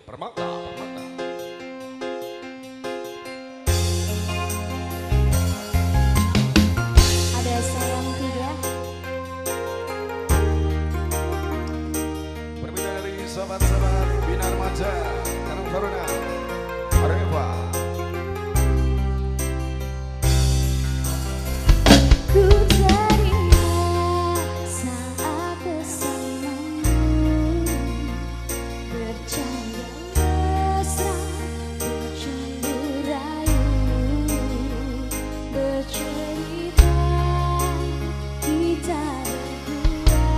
Permata, Permata. Ada sayang tiga. Permintaan dari sahabat-sahabat Binar Maja, Karang Taruna, Areva. Ku terima saat bersamamu, bercanda mesra, bercanda rayu, bercerita kita berdua.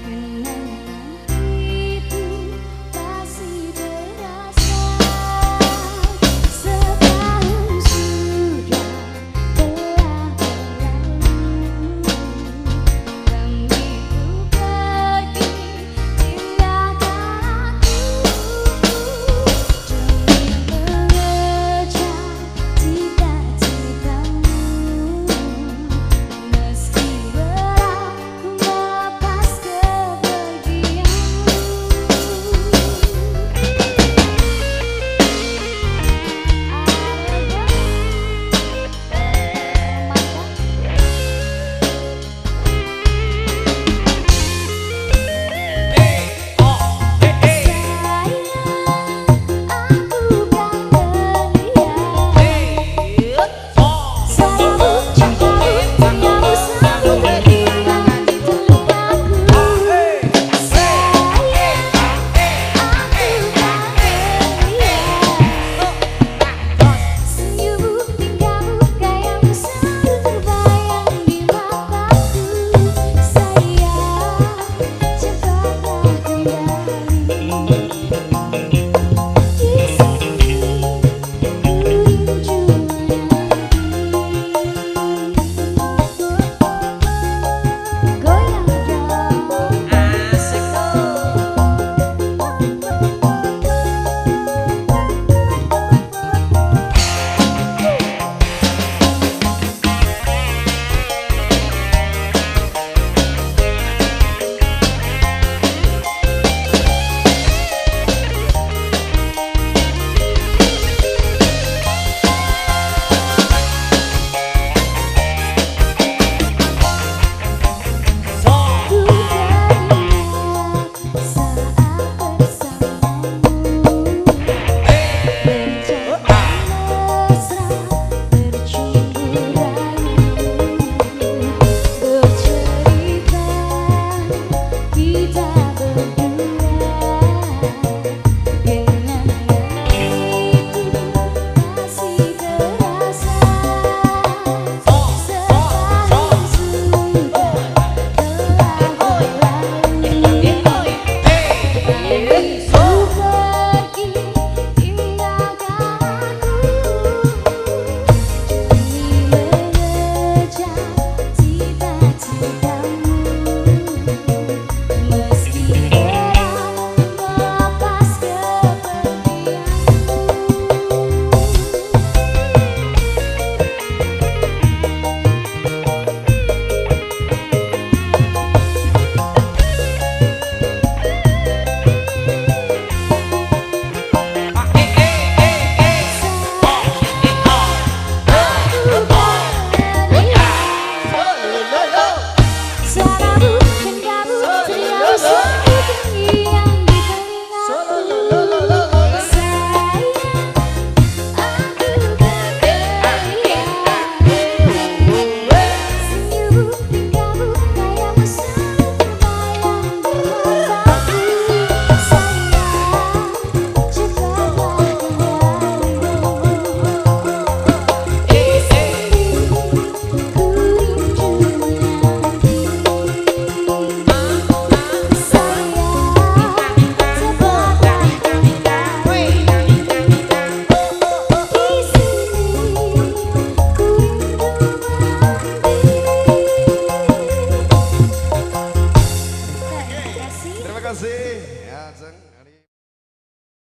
Kenangan itu masih terasa. Setahun sudah telah berlalu, kami ku pergi tinggalkan aku demi mengejar cita-citamu. Meski berat ku melepas kepergianmu. Sayang, cepatlah kembali.